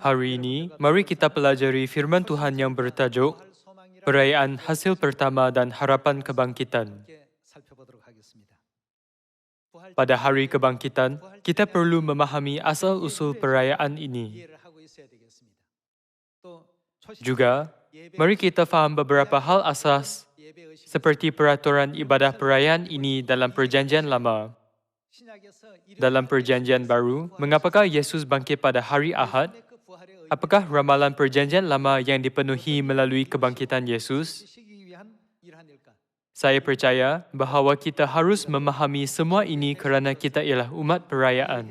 Hari ini, mari kita pelajari firman Tuhan yang bertajuk Perayaan Hasil Pertama dan Harapan Kebangkitan. Pada hari kebangkitan, kita perlu memahami asal-usul perayaan ini. Juga, mari kita faham beberapa hal asas seperti peraturan ibadah perayaan ini dalam Perjanjian Lama. Dalam Perjanjian Baru, mengapakah Yesus bangkit pada hari Ahad? Apakah ramalan Perjanjian Lama yang dipenuhi melalui kebangkitan Yesus? Saya percaya bahawa kita harus memahami semua ini kerana kita ialah umat perayaan.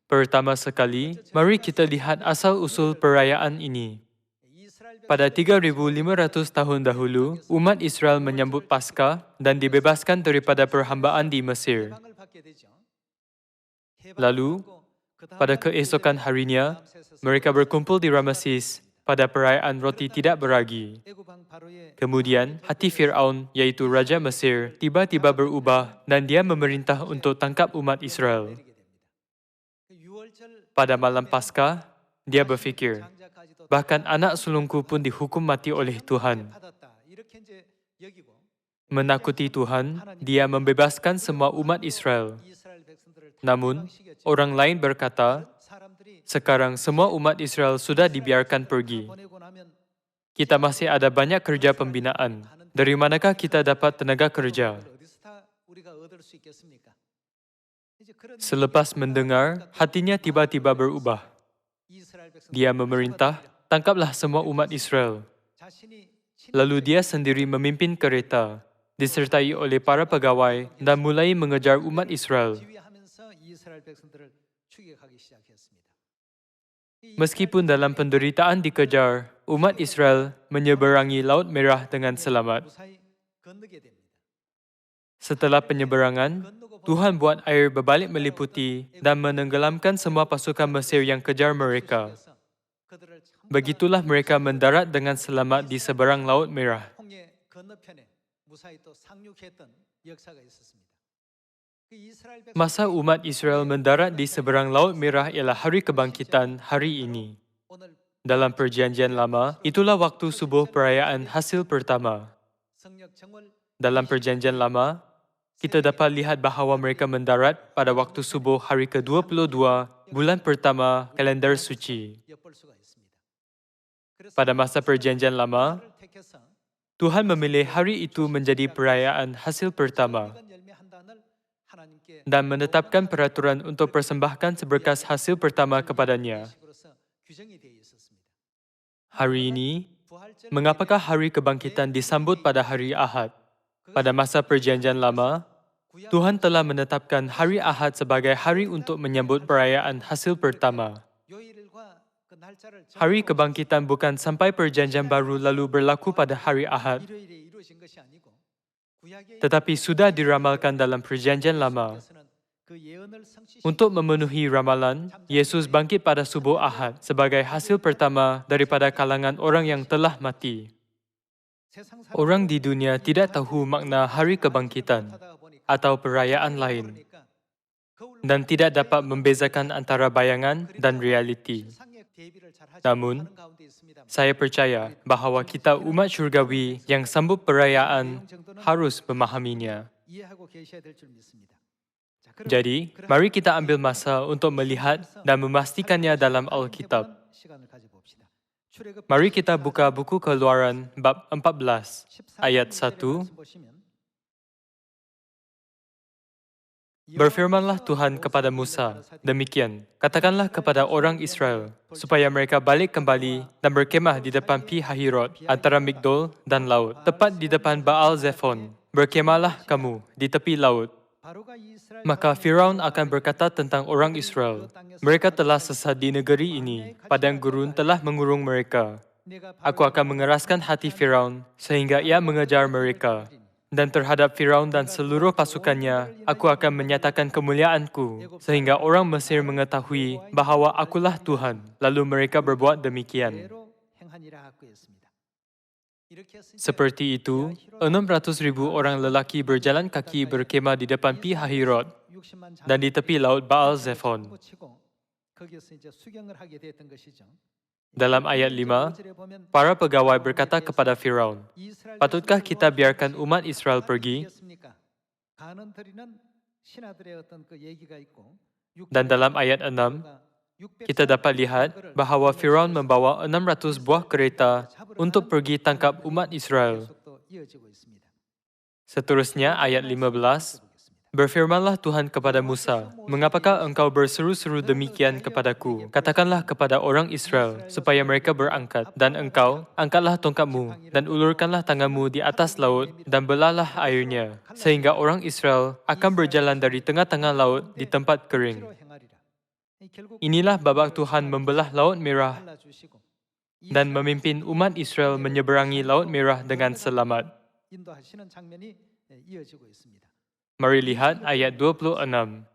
Pertama sekali, mari kita lihat asal-usul perayaan ini. Pada 3,500 tahun dahulu, umat Israel menyambut Paskah dan dibebaskan daripada perhambaan di Mesir. Lalu, pada keesokan harinya, mereka berkumpul di Rameses pada perayaan roti tidak beragi. Kemudian, hati Firaun, iaitu Raja Mesir, tiba-tiba berubah dan dia memerintah untuk tangkap umat Israel. Pada malam Paskah, dia berfikir, bahkan anak sulungku pun dihukum mati oleh Tuhan. Menakuti Tuhan, dia membebaskan semua umat Israel. Namun, orang lain berkata, sekarang semua umat Israel sudah dibiarkan pergi. Kita masih ada banyak kerja pembinaan. Dari manakah kita dapat tenaga kerja? Selepas mendengar, hatinya tiba-tiba berubah. Dia memerintah, tangkaplah semua umat Israel. Lalu dia sendiri memimpin kereta, disertai oleh para pegawai dan mulai mengejar umat Israel. Meskipun dalam penderitaan dikejar, umat Israel menyeberangi Laut Merah dengan selamat. Setelah penyeberangan, Tuhan buat air berbalik meliputi dan menenggelamkan semua pasukan Mesir yang kejar mereka. Begitulah mereka mendarat dengan selamat di seberang Laut Merah. Masa umat Israel mendarat di seberang Laut Merah ialah hari kebangkitan hari ini. Dalam Perjanjian Lama, itulah waktu subuh perayaan hasil pertama. Dalam Perjanjian Lama, kita dapat lihat bahawa mereka mendarat pada waktu subuh hari ke-22 bulan pertama kalender suci. Pada masa Perjanjian Lama, Tuhan memilih hari itu menjadi perayaan hasil pertama dan menetapkan peraturan untuk persembahkan seberkas hasil pertama kepadanya. Hari ini, mengapakah hari kebangkitan disambut pada hari Ahad? Pada masa Perjanjian Lama, Tuhan telah menetapkan hari Ahad sebagai hari untuk menyambut perayaan hasil pertama. Hari kebangkitan bukan sampai Perjanjian Baru lalu berlaku pada hari Ahad, tetapi sudah diramalkan dalam Perjanjian Lama. Untuk memenuhi ramalan, Yesus bangkit pada subuh Ahad sebagai hasil pertama daripada kalangan orang yang telah mati. Orang di dunia tidak tahu makna hari kebangkitan atau perayaan lain dan tidak dapat membezakan antara bayangan dan realiti. Namun, saya percaya bahawa kita umat syurgawi yang sambut perayaan harus memahaminya. Jadi, mari kita ambil masa untuk melihat dan memastikannya dalam Alkitab. Mari kita buka buku Keluaran bab 14, ayat 1. Berfirmanlah Tuhan kepada Musa, demikian, katakanlah kepada orang Israel, supaya mereka balik kembali dan berkemah di depan Pi Hahirot, antara Migdol dan laut, tepat di depan Baal Zephon. Berkemahlah kamu di tepi laut. Maka Firaun akan berkata tentang orang Israel, mereka telah sesat di negeri ini, padang gurun telah mengurung mereka. Aku akan mengeraskan hati Firaun sehingga ia mengejar mereka. Dan terhadap Firaun dan seluruh pasukannya, aku akan menyatakan kemuliaanku, sehingga orang Mesir mengetahui bahawa akulah Tuhan. Lalu mereka berbuat demikian. Seperti itu, 600,000 orang lelaki berjalan kaki berkemah di depan Pi Hahirot dan di tepi laut Baal Zephon. Dalam ayat 5, para pegawai berkata kepada Firaun, "Patutkah kita biarkan umat Israel pergi?" Dan dalam ayat 6, kita dapat lihat bahawa Firaun membawa 600 buah kereta untuk pergi tangkap umat Israel. Seterusnya ayat 15, "Berfirmanlah Tuhan kepada Musa, mengapakah engkau berseru-seru demikian kepadaku? Katakanlah kepada orang Israel supaya mereka berangkat, dan engkau angkatlah tongkatmu dan ulurkanlah tanganmu di atas laut dan belahlah airnya, sehingga orang Israel akan berjalan dari tengah-tengah laut di tempat kering." Inilah babak Tuhan membelah Laut Merah dan memimpin umat Israel menyeberangi Laut Merah dengan selamat. Mari lihat ayat 26.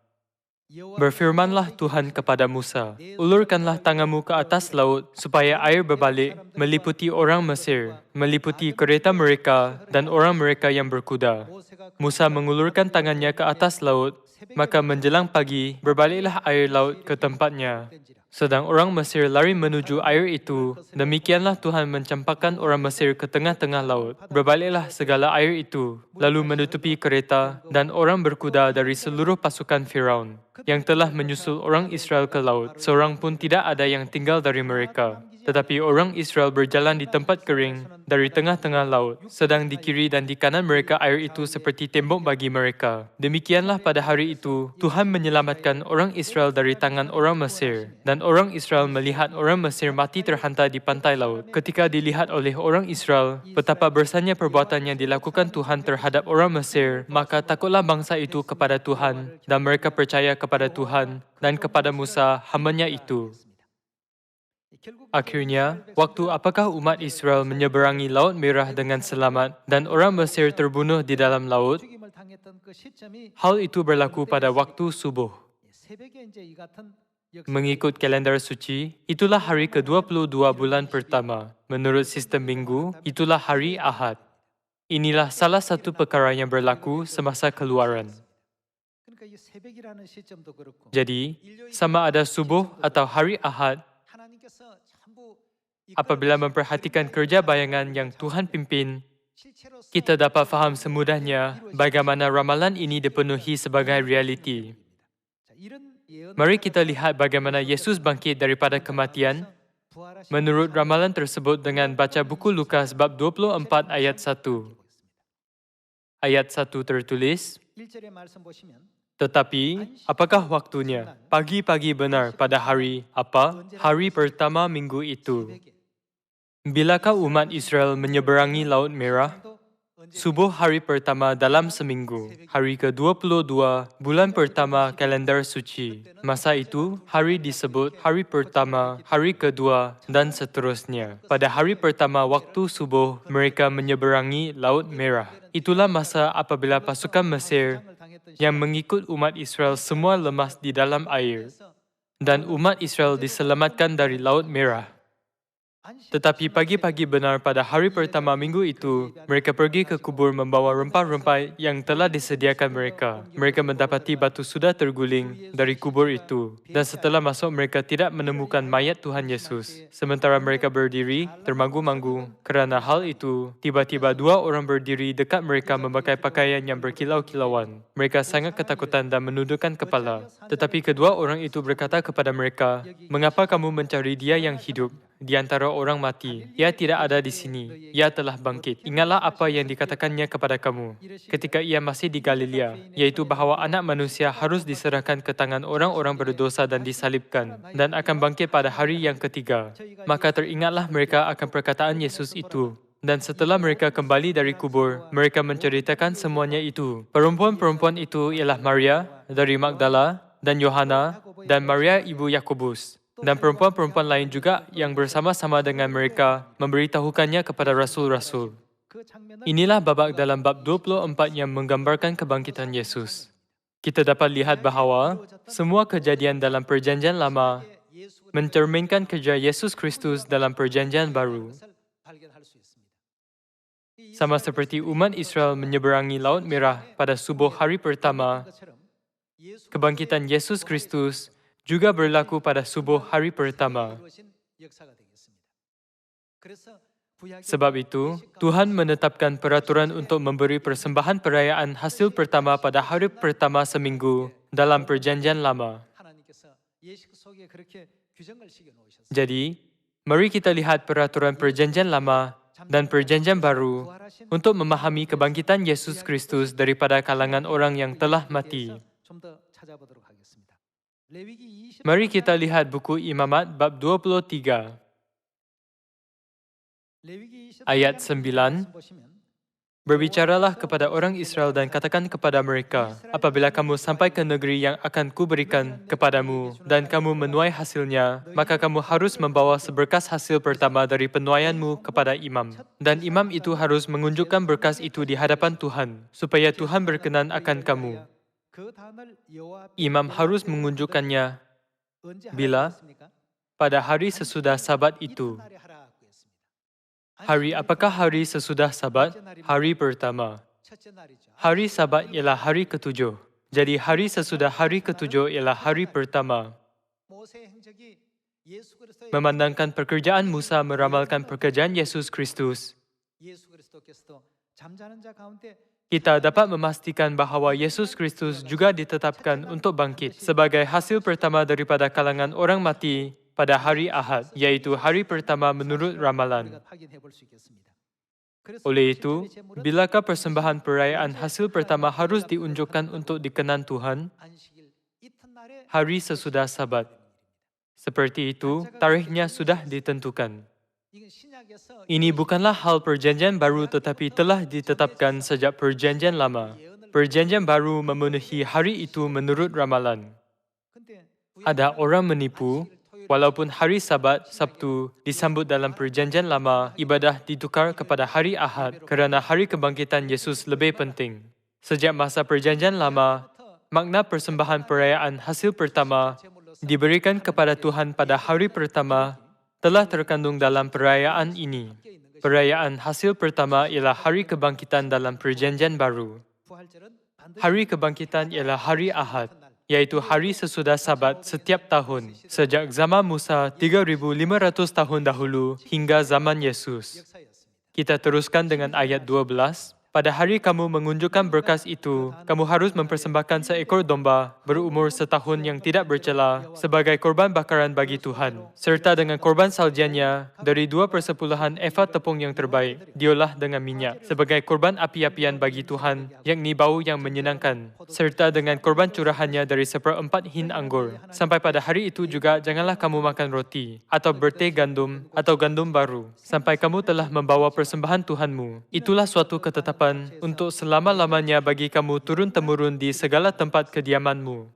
Berfirmanlah Tuhan kepada Musa, "Ulurkanlah tanganmu ke atas laut, supaya air berbalik, meliputi orang Mesir, meliputi kereta mereka dan orang mereka yang berkuda." Musa mengulurkan tangannya ke atas laut, maka menjelang pagi, berbaliklah air laut ke tempatnya. Sedang orang Mesir lari menuju air itu, demikianlah Tuhan mencampakkan orang Mesir ke tengah-tengah laut. Berbaliklah segala air itu, lalu menutupi kereta dan orang berkuda dari seluruh pasukan Firaun, yang telah menyusul orang Israel ke laut. Seorang pun tidak ada yang tinggal dari mereka. Tetapi orang Israel berjalan di tempat kering dari tengah-tengah laut, sedang di kiri dan di kanan mereka air itu seperti tembok bagi mereka. Demikianlah pada hari itu, Tuhan menyelamatkan orang Israel dari tangan orang Mesir. Dan orang Israel melihat orang Mesir mati terhantar di pantai laut. Ketika dilihat oleh orang Israel, betapa besarnya perbuatan yang dilakukan Tuhan terhadap orang Mesir, maka takutlah bangsa itu kepada Tuhan, dan mereka percaya kepada Tuhan dan kepada Musa, hamba-Nya itu. Akhirnya, waktu apakah umat Israel menyeberangi Laut Merah dengan selamat dan orang Mesir terbunuh di dalam laut? Hal itu berlaku pada waktu subuh. Mengikut kalender suci, itulah hari ke-22 bulan pertama. Menurut sistem minggu, itulah hari Ahad. Inilah salah satu perkara yang berlaku semasa keluaran. Jadi, sama ada subuh atau hari Ahad, apabila memperhatikan kerja bayangan yang Tuhan pimpin, kita dapat faham semudahnya bagaimana ramalan ini dipenuhi sebagai realiti. Mari kita lihat bagaimana Yesus bangkit daripada kematian menurut ramalan tersebut dengan baca buku Lukas bab 24 ayat 1. Ayat 1 tertulis, "Tetapi, apakah waktunya? Pagi-pagi benar pada hari apa? Hari pertama minggu itu. Bilakah umat Israel menyeberangi Laut Merah? Subuh hari pertama dalam seminggu, hari ke-22, bulan pertama kalender suci. Masa itu, hari disebut hari pertama, hari kedua, dan seterusnya. Pada hari pertama waktu subuh, mereka menyeberangi Laut Merah. Itulah masa apabila pasukan Mesir yang mengikut umat Israel semua lemas di dalam air, dan umat Israel diselamatkan dari Laut Merah. Tetapi pagi-pagi benar pada hari pertama minggu itu, mereka pergi ke kubur membawa rempah-rempah yang telah disediakan mereka. Mereka mendapati batu sudah terguling dari kubur itu. Dan setelah masuk, mereka tidak menemukan mayat Tuhan Yesus. Sementara mereka berdiri, termanggu-manggu. Kerana hal itu, tiba-tiba dua orang berdiri dekat mereka memakai pakaian yang berkilau-kilauan. Mereka sangat ketakutan dan menundukkan kepala. Tetapi kedua orang itu berkata kepada mereka, "Mengapa kamu mencari Dia yang hidup di antara orang mati? Ia tidak ada di sini. Ia telah bangkit. Ingatlah apa yang dikatakannya kepada kamu ketika ia masih di Galilea, yaitu bahawa anak manusia harus diserahkan ke tangan orang-orang berdosa dan disalibkan, dan akan bangkit pada hari yang ketiga." Maka teringatlah mereka akan perkataan Yesus itu. Dan setelah mereka kembali dari kubur, mereka menceritakan semuanya itu. Perempuan-perempuan itu ialah Maria dari Magdala dan Yohana dan Maria ibu Yakobus, dan perempuan-perempuan lain juga yang bersama-sama dengan mereka memberitahukannya kepada rasul-rasul. Inilah babak dalam bab 24 yang menggambarkan kebangkitan Yesus. Kita dapat lihat bahawa semua kejadian dalam Perjanjian Lama mencerminkan kerja Yesus Kristus dalam Perjanjian Baru. Sama seperti umat Israel menyeberangi Laut Merah pada subuh hari pertama, kebangkitan Yesus Kristus juga berlaku pada subuh hari pertama. Sebab itu, Tuhan menetapkan peraturan untuk memberi persembahan perayaan hasil pertama pada hari pertama seminggu dalam Perjanjian Lama. Jadi, mari kita lihat peraturan Perjanjian Lama dan Perjanjian Baru untuk memahami kebangkitan Yesus Kristus daripada kalangan orang yang telah mati. Mari kita lihat buku Imamat bab 23. Ayat 9, berbicaralah kepada orang Israel dan katakan kepada mereka, apabila kamu sampai ke negeri yang akan kuberikan kepadamu dan kamu menuai hasilnya, maka kamu harus membawa seberkas hasil pertama dari penuaianmu kepada imam. Dan imam itu harus mengunjukkan berkas itu di hadapan Tuhan, supaya Tuhan berkenan akan kamu. Imam harus mengunjukkannya bila? Pada hari sesudah Sabat itu. Hari apakah hari sesudah Sabat? Hari pertama. Hari Sabat ialah hari ketujuh. Jadi hari sesudah hari ketujuh ialah hari pertama. Memandangkan pekerjaan Musa meramalkan pekerjaan Yesus Kristus, kita dapat memastikan bahawa Yesus Kristus juga ditetapkan untuk bangkit sebagai hasil pertama daripada kalangan orang mati pada hari Ahad, iaitu hari pertama menurut ramalan. Oleh itu, bilakah persembahan perayaan hasil pertama harus diunjukkan untuk dikenan Tuhan? Hari sesudah Sabat. Seperti itu, tarikhnya sudah ditentukan. Ini bukanlah hal Perjanjian Baru tetapi telah ditetapkan sejak Perjanjian Lama. Perjanjian Baru memenuhi hari itu menurut ramalan. Ada orang menipu, walaupun hari Sabat, Sabtu, disambut dalam Perjanjian Lama, ibadah ditukar kepada hari Ahad kerana hari kebangkitan Yesus lebih penting. Sejak masa Perjanjian Lama, makna persembahan perayaan hasil pertama diberikan kepada Tuhan pada hari pertama telah terkandung dalam perayaan ini. Perayaan hasil pertama ialah hari kebangkitan dalam Perjanjian Baru. Hari kebangkitan ialah hari Ahad, iaitu hari sesudah Sabat setiap tahun, sejak zaman Musa 3,500 tahun dahulu hingga zaman Yesus. Kita teruskan dengan ayat 12. Pada hari kamu mengunjukkan berkas itu, kamu harus mempersembahkan seekor domba berumur setahun yang tidak bercela sebagai korban bakaran bagi Tuhan, serta dengan korban saljiannya dari 2/10 efa tepung yang terbaik, diolah dengan minyak, sebagai korban api-apian bagi Tuhan, yakni bau yang menyenangkan, serta dengan korban curahannya dari 1/4 hin anggur. Sampai pada hari itu juga janganlah kamu makan roti, atau berteh gandum, atau gandum baru, sampai kamu telah membawa persembahan Tuhanmu. Itulah suatu ketetapan untuk selama-lamanya bagi kamu turun-temurun di segala tempat kediamanmu.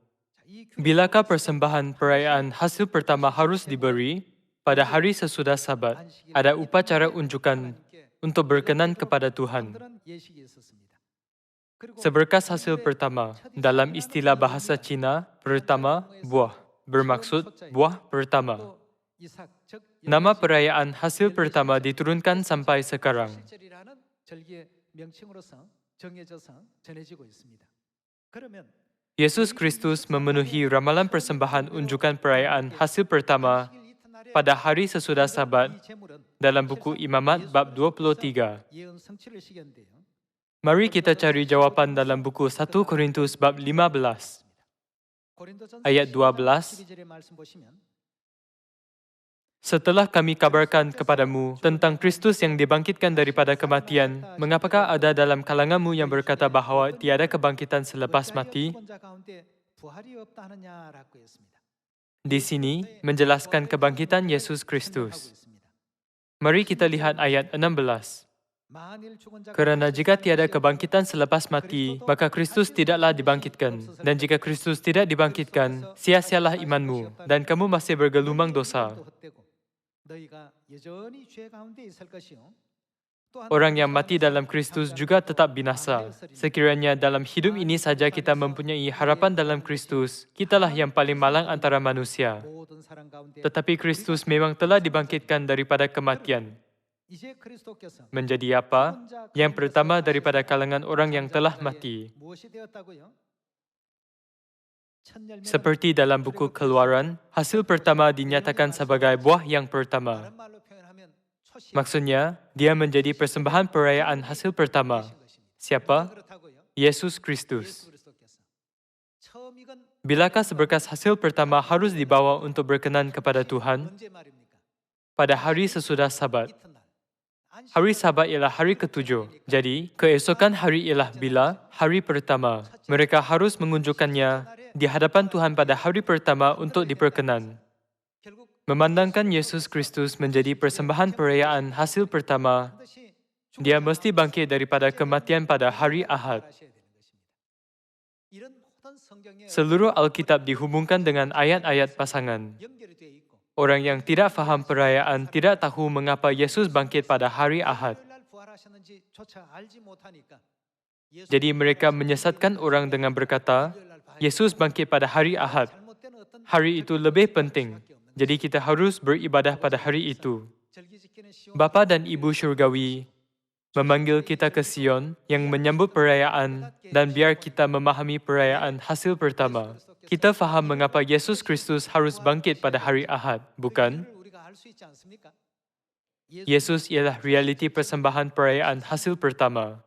Bilakah persembahan perayaan hasil pertama harus diberi? Pada hari sesudah Sabat, ada upacara unjukan untuk berkenan kepada Tuhan. Seberkas hasil pertama, dalam istilah bahasa Cina, pertama, buah, bermaksud buah pertama. Nama perayaan hasil pertama diturunkan sampai sekarang. Yesus Kristus memenuhi ramalan persembahan unjukan perayaan hasil pertama pada hari sesudah Sabat dalam buku Imamat bab 23. Mari kita cari jawapan dalam buku 1 Korintus bab 15. Ayat 12. Setelah kami kabarkan kepadamu tentang Kristus yang dibangkitkan daripada kematian, mengapakah ada dalam kalanganmu yang berkata bahawa tiada kebangkitan selepas mati? Di sini menjelaskan kebangkitan Yesus Kristus. Mari kita lihat ayat 16. Kerana jika tiada kebangkitan selepas mati, maka Kristus tidaklah dibangkitkan. Dan jika Kristus tidak dibangkitkan, sia-sialah imanmu, dan kamu masih bergelumang dosa. Orang yang mati dalam Kristus juga tetap binasa. Sekiranya dalam hidup ini saja kita mempunyai harapan dalam Kristus, kitalah yang paling malang antara manusia. Tetapi Kristus memang telah dibangkitkan daripada kematian. Menjadi apa? Yang pertama daripada kalangan orang yang telah mati. Seperti dalam buku Keluaran, hasil pertama dinyatakan sebagai buah yang pertama. Maksudnya, dia menjadi persembahan perayaan hasil pertama. Siapa? Yesus Kristus. Bilakah seberkas hasil pertama harus dibawa untuk berkenan kepada Tuhan? Pada hari sesudah Sabat. Hari Sabat ialah hari ketujuh. Jadi, keesokan hari ialah bila? Hari pertama. Mereka harus mengunjukkannya di hadapan Tuhan pada hari pertama untuk diperkenan. Memandangkan Yesus Kristus menjadi persembahan perayaan hasil pertama, dia mesti bangkit daripada kematian pada hari Ahad. Seluruh Alkitab dihubungkan dengan ayat-ayat pasangan. Orang yang tidak faham perayaan tidak tahu mengapa Yesus bangkit pada hari Ahad. Jadi mereka menyesatkan orang dengan berkata, Yesus bangkit pada hari Ahad. Hari itu lebih penting. Jadi kita harus beribadah pada hari itu. Bapa dan Ibu Syurgawi memanggil kita ke Sion yang menyambut perayaan dan biar kita memahami perayaan hasil pertama. Kita faham mengapa Yesus Kristus harus bangkit pada hari Ahad, bukan? Yesus ialah realiti persembahan perayaan hasil pertama.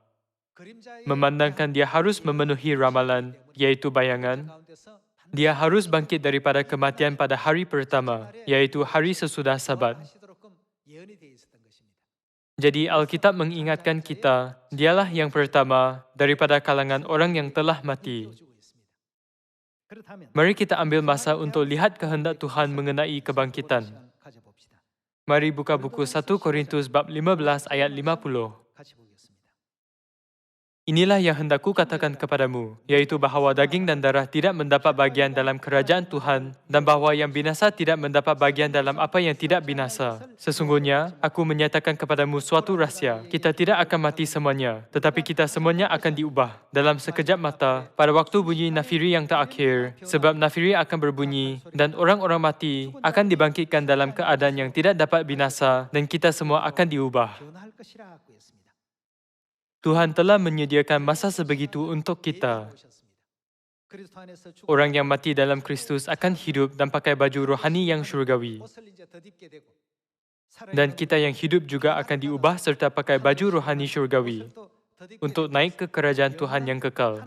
Memandangkan dia harus memenuhi ramalan, yaitu bayangan, dia harus bangkit daripada kematian pada hari pertama, yaitu hari sesudah Sabat. Jadi Alkitab mengingatkan kita, dialah yang pertama daripada kalangan orang yang telah mati. Mari kita ambil masa untuk lihat kehendak Tuhan mengenai kebangkitan. Mari buka buku 1 Korintus bab 15 ayat 50. Inilah yang hendakku katakan kepadamu, yaitu bahawa daging dan darah tidak mendapat bagian dalam kerajaan Tuhan dan bahawa yang binasa tidak mendapat bagian dalam apa yang tidak binasa. Sesungguhnya, aku menyatakan kepadamu suatu rahsia. Kita tidak akan mati semuanya, tetapi kita semuanya akan diubah dalam sekejap mata pada waktu bunyi nafiri yang terakhir. Sebab nafiri akan berbunyi dan orang-orang mati akan dibangkitkan dalam keadaan yang tidak dapat binasa dan kita semua akan diubah. Tuhan telah menyediakan masa sebegitu untuk kita. Orang yang mati dalam Kristus akan hidup dan pakai baju rohani yang syurgawi. Dan kita yang hidup juga akan diubah serta pakai baju rohani syurgawi untuk naik ke kerajaan Tuhan yang kekal,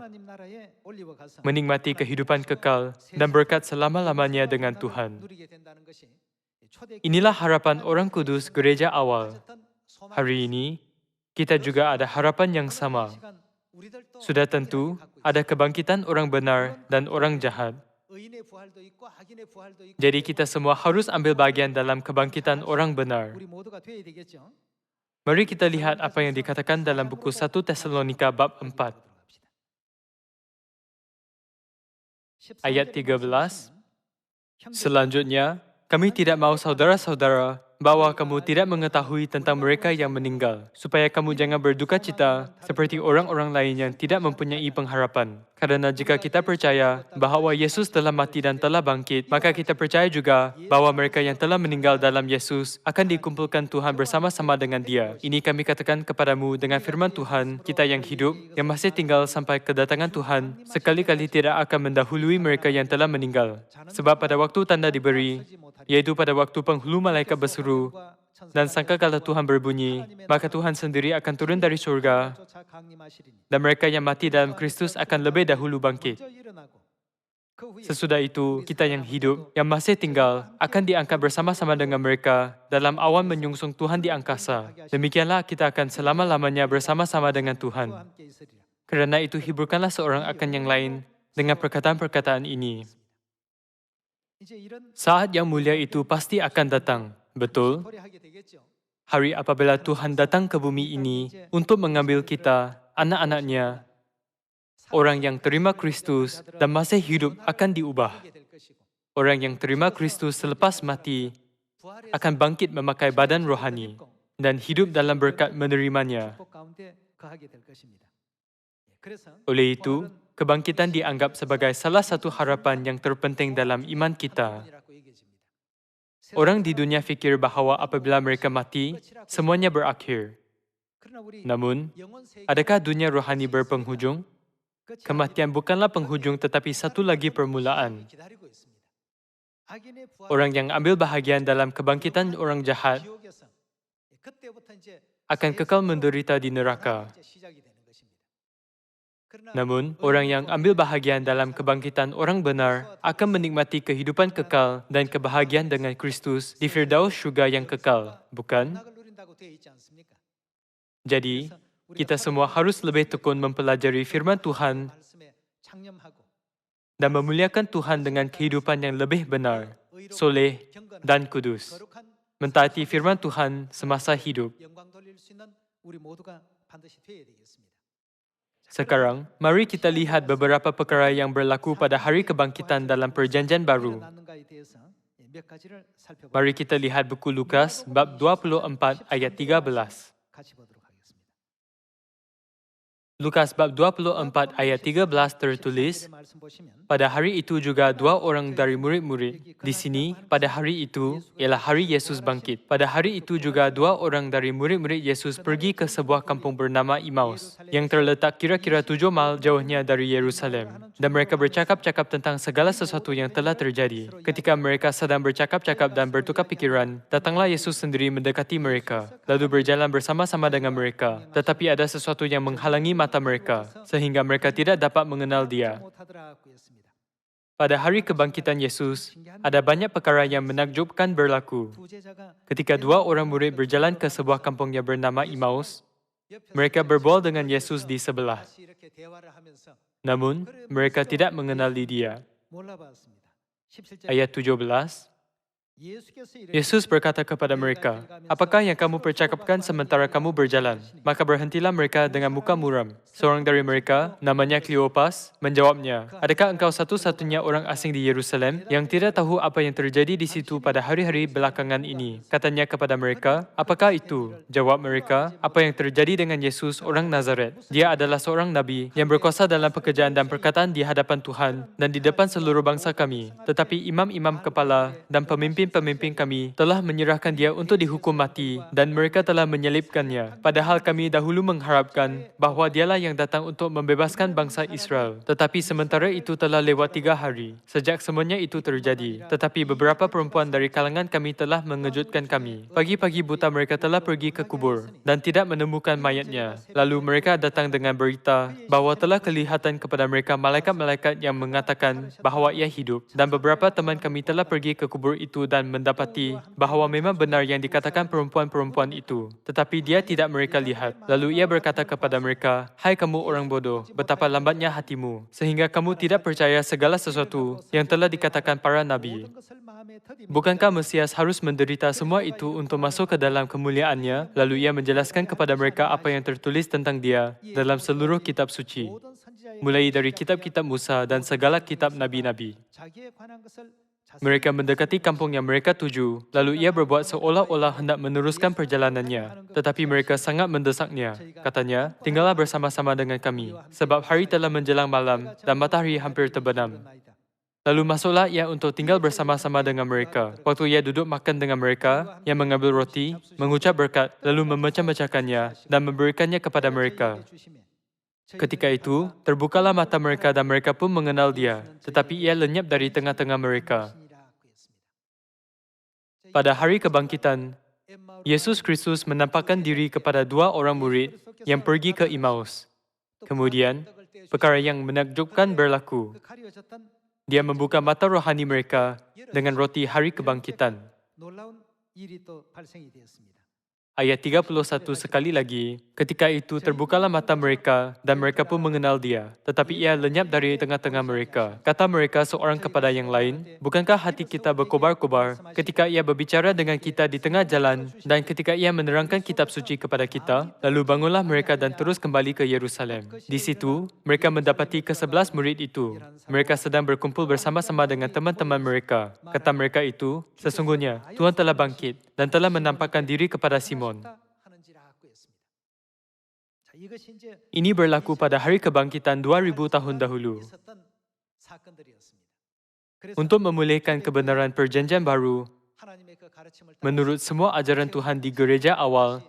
menikmati kehidupan kekal dan berkat selama-lamanya dengan Tuhan. Inilah harapan orang kudus gereja awal. Hari ini, kita juga ada harapan yang sama. Sudah tentu, ada kebangkitan orang benar dan orang jahat. Jadi kita semua harus ambil bagian dalam kebangkitan orang benar. Mari kita lihat apa yang dikatakan dalam buku 1 Tesalonika bab 4. Ayat 13. Selanjutnya, kami tidak mahu saudara-saudara bahwa kamu tidak mengetahui tentang mereka yang meninggal, supaya kamu jangan berduka cita seperti orang-orang lain yang tidak mempunyai pengharapan. Karena jika kita percaya bahawa Yesus telah mati dan telah bangkit, maka kita percaya juga bahawa mereka yang telah meninggal dalam Yesus akan dikumpulkan Tuhan bersama-sama dengan Dia. Ini kami katakan kepadamu dengan firman Tuhan, kita yang hidup, yang masih tinggal sampai kedatangan Tuhan, sekali-kali tidak akan mendahului mereka yang telah meninggal. Sebab pada waktu tanda diberi, yaitu pada waktu penghulu malaikat berseru, dan sangkakala Tuhan berbunyi, maka Tuhan sendiri akan turun dari surga, dan mereka yang mati dalam Kristus akan lebih dahulu bangkit. Sesudah itu, kita yang hidup, yang masih tinggal, akan diangkat bersama-sama dengan mereka dalam awan menyungsung Tuhan di angkasa. Demikianlah kita akan selama-lamanya bersama-sama dengan Tuhan. Kerana itu, hiburkanlah seorang akan yang lain dengan perkataan-perkataan ini. Saat yang mulia itu pasti akan datang, betul? Hari apabila Tuhan datang ke bumi ini untuk mengambil kita, anak-anaknya, orang yang terima Kristus dan masih hidup akan diubah. Orang yang terima Kristus selepas mati akan bangkit memakai badan rohani dan hidup dalam berkat menerimanya. Oleh itu, kebangkitan dianggap sebagai salah satu harapan yang terpenting dalam iman kita. Orang di dunia fikir bahawa apabila mereka mati, semuanya berakhir. Namun, adakah dunia rohani berpenghujung? Kematian bukanlah penghujung tetapi satu lagi permulaan. Orang yang ambil bahagian dalam kebangkitan orang jahat akan kekal menderita di neraka. Namun, orang yang ambil bahagian dalam kebangkitan orang benar akan menikmati kehidupan kekal dan kebahagiaan dengan Kristus di Firdaus syurga yang kekal, bukan? Jadi, kita semua harus lebih tekun mempelajari firman Tuhan dan memuliakan Tuhan dengan kehidupan yang lebih benar, soleh, dan kudus. Mentaati firman Tuhan semasa hidup. Sekarang, mari kita lihat beberapa perkara yang berlaku pada hari kebangkitan dalam Perjanjian Baru. Mari kita lihat buku Lukas bab 24 ayat 13. Lukas bab 24 ayat 13 tertulis, pada hari itu juga dua orang dari murid-murid. Di sini, pada hari itu, ialah hari Yesus bangkit. Pada hari itu juga dua orang dari murid-murid Yesus pergi ke sebuah kampung bernama Emmaus, yang terletak kira-kira 7 mil jauhnya dari Yerusalem. Dan mereka bercakap-cakap tentang segala sesuatu yang telah terjadi. Ketika mereka sedang bercakap-cakap dan bertukar pikiran, datanglah Yesus sendiri mendekati mereka, lalu berjalan bersama-sama dengan mereka. Tetapi ada sesuatu yang menghalangi mata mereka, sehingga mereka tidak dapat mengenal dia. Pada hari kebangkitan Yesus, ada banyak perkara yang menakjubkan berlaku. Ketika dua orang murid berjalan ke sebuah kampung yang bernama Emmaus, mereka berbual dengan Yesus di sebelah. Namun, mereka tidak mengenali dia. Ayat 17, Yesus berkata kepada mereka, apakah yang kamu percakapkan sementara kamu berjalan? Maka berhentilah mereka dengan muka muram. Seorang dari mereka, namanya Kleopas, menjawabnya, adakah engkau satu-satunya orang asing di Yerusalem yang tidak tahu apa yang terjadi di situ pada hari-hari belakangan ini? Katanya kepada mereka, apakah itu? Jawab mereka, apa yang terjadi dengan Yesus, orang Nazaret. Dia adalah seorang nabi yang berkuasa dalam pekerjaan dan perkataan di hadapan Tuhan dan di depan seluruh bangsa kami. Tetapi imam-imam kepala dan pemimpin kami telah menyerahkan dia untuk dihukum mati dan mereka telah menyelibkannya. Padahal kami dahulu mengharapkan bahawa dialah yang datang untuk membebaskan bangsa Israel. Tetapi sementara itu telah lewat 3 hari sejak semuanya itu terjadi. Tetapi beberapa perempuan dari kalangan kami telah mengejutkan kami. Pagi-pagi buta mereka telah pergi ke kubur dan tidak menemukan mayatnya. Lalu mereka datang dengan berita bahawa telah kelihatan kepada mereka malaikat-malaikat yang mengatakan bahawa ia hidup. Dan beberapa teman kami telah pergi ke kubur itu dan mendapati bahawa memang benar yang dikatakan perempuan-perempuan itu. Tetapi dia tidak mereka lihat. Lalu ia berkata kepada mereka, hai kamu orang bodoh, betapa lambatnya hatimu, sehingga kamu tidak percaya segala sesuatu yang telah dikatakan para nabi. Bukankah Mesias harus menderita semua itu untuk masuk ke dalam kemuliaannya? Lalu ia menjelaskan kepada mereka apa yang tertulis tentang dia dalam seluruh kitab suci, mulai dari kitab-kitab Musa dan segala kitab nabi-nabi. Mereka mendekati kampung yang mereka tuju, lalu ia berbuat seolah-olah hendak meneruskan perjalanannya. Tetapi mereka sangat mendesaknya. Katanya, tinggallah bersama-sama dengan kami, sebab hari telah menjelang malam dan matahari hampir terbenam. Lalu masuklah ia untuk tinggal bersama-sama dengan mereka. Waktu ia duduk makan dengan mereka, ia mengambil roti, mengucap berkat, lalu memecah-mecahkannya dan memberikannya kepada mereka. Ketika itu, terbukalah mata mereka dan mereka pun mengenal dia, tetapi ia lenyap dari tengah-tengah mereka. Pada hari kebangkitan, Yesus Kristus menampakkan diri kepada dua orang murid yang pergi ke Emmaus. Kemudian, perkara yang menakjubkan berlaku. Dia membuka mata rohani mereka dengan roti hari kebangkitan. Ayat 31 sekali lagi, ketika itu terbukalah mata mereka dan mereka pun mengenal dia. Tetapi ia lenyap dari tengah-tengah mereka. Kata mereka seorang kepada yang lain, bukankah hati kita berkobar-kobar ketika ia berbicara dengan kita di tengah jalan dan ketika ia menerangkan kitab suci kepada kita? Lalu bangunlah mereka dan terus kembali ke Yerusalem. Di situ, mereka mendapati ke-11 murid itu. Mereka sedang berkumpul bersama-sama dengan teman-teman mereka. Kata mereka itu, sesungguhnya Tuhan telah bangkit dan telah menampakkan diri kepada Simon. Ini berlaku pada hari kebangkitan 2000 tahun dahulu. Untuk memulihkan kebenaran perjanjian baru, menurut semua ajaran Tuhan di gereja awal,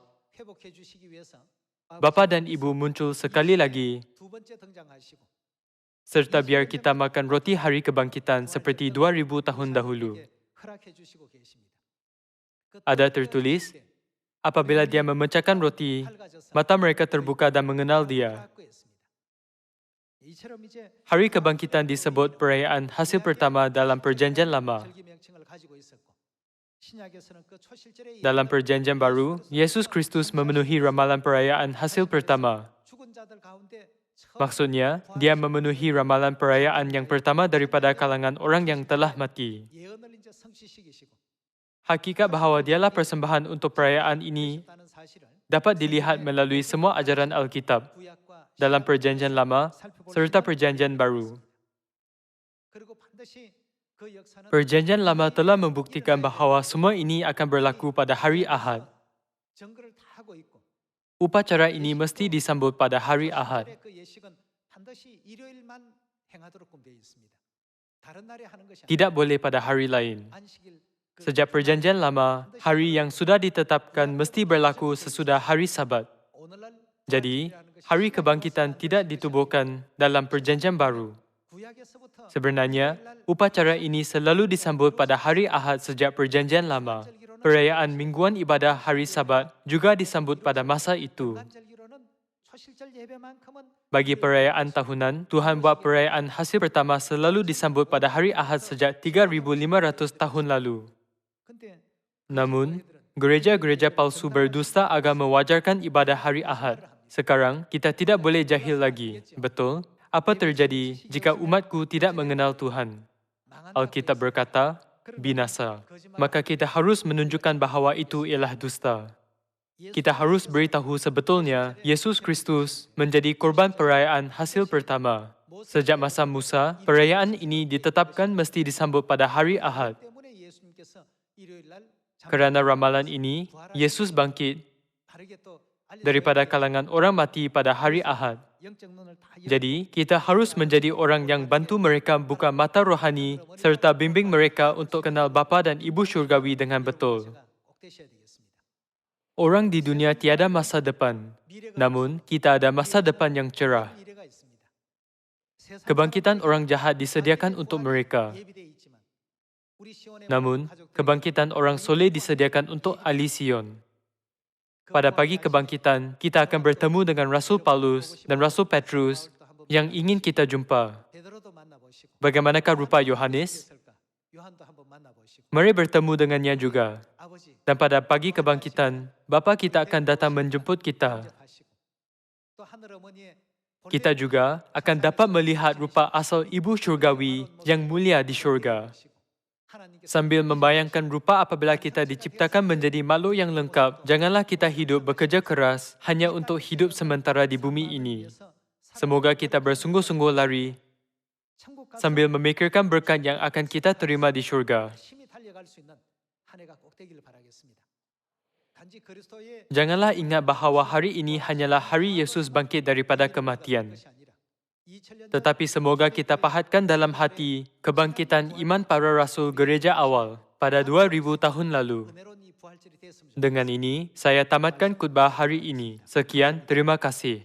Bapa dan Ibu muncul sekali lagi serta biar kita makan roti hari kebangkitan seperti 2000 tahun dahulu. Ada tertulis, apabila dia memecahkan roti, mata mereka terbuka dan mengenal dia. Hari kebangkitan disebut perayaan hasil pertama dalam Perjanjian Lama. Dalam Perjanjian Baru, Yesus Kristus memenuhi ramalan perayaan hasil pertama. Maksudnya, dia memenuhi ramalan perayaan yang pertama daripada kalangan orang yang telah mati. Hakikat bahawa dialah persembahan untuk perayaan ini dapat dilihat melalui semua ajaran Alkitab dalam Perjanjian Lama serta Perjanjian Baru. Perjanjian Lama telah membuktikan bahawa semua ini akan berlaku pada hari Ahad. Upacara ini mesti disambut pada hari Ahad. Tidak boleh pada hari lain. Sejak Perjanjian Lama, hari yang sudah ditetapkan mesti berlaku sesudah hari Sabat. Jadi, hari kebangkitan tidak ditubuhkan dalam Perjanjian Baru. Sebenarnya, upacara ini selalu disambut pada hari Ahad sejak Perjanjian Lama. Perayaan mingguan ibadah hari Sabat juga disambut pada masa itu. Bagi perayaan tahunan, Tuhan buat perayaan hasil pertama selalu disambut pada hari Ahad sejak 3,500 tahun lalu. Namun, gereja-gereja palsu berdusta agak mewajarkan ibadah hari Ahad. Sekarang, kita tidak boleh jahil lagi. Betul? Apa terjadi jika umatku tidak mengenal Tuhan? Alkitab berkata, binasa. Maka kita harus menunjukkan bahawa itu ialah dusta. Kita harus beritahu sebetulnya Yesus Kristus menjadi korban perayaan hasil pertama. Sejak masa Musa, perayaan ini ditetapkan mesti disambut pada hari Ahad. Kerana ramalan ini, Yesus bangkit daripada kalangan orang mati pada hari Ahad. Jadi, kita harus menjadi orang yang bantu mereka buka mata rohani serta bimbing mereka untuk kenal Bapa dan Ibu Syurgawi dengan betul. Orang di dunia tiada masa depan, namun kita ada masa depan yang cerah. Kebangkitan orang jahat disediakan untuk mereka. Namun, kebangkitan orang soleh disediakan untuk ahli Sion. Pada pagi kebangkitan, kita akan bertemu dengan Rasul Paulus dan Rasul Petrus yang ingin kita jumpa. Bagaimanakah rupa Yohanes? Mari bertemu dengannya juga. Dan pada pagi kebangkitan, Bapa kita akan datang menjemput kita. Kita juga akan dapat melihat rupa asal Ibu Syurgawi yang mulia di syurga. Sambil membayangkan rupa apabila kita diciptakan menjadi makhluk yang lengkap, janganlah kita hidup bekerja keras hanya untuk hidup sementara di bumi ini. Semoga kita bersungguh-sungguh lari sambil memikirkan berkat yang akan kita terima di syurga. Janganlah ingat bahawa hari ini hanyalah hari Yesus bangkit daripada kematian. Tetapi semoga kita pahatkan dalam hati kebangkitan iman para rasul gereja awal pada 2000 tahun lalu. Dengan ini, saya tamatkan khutbah hari ini. Sekian, terima kasih.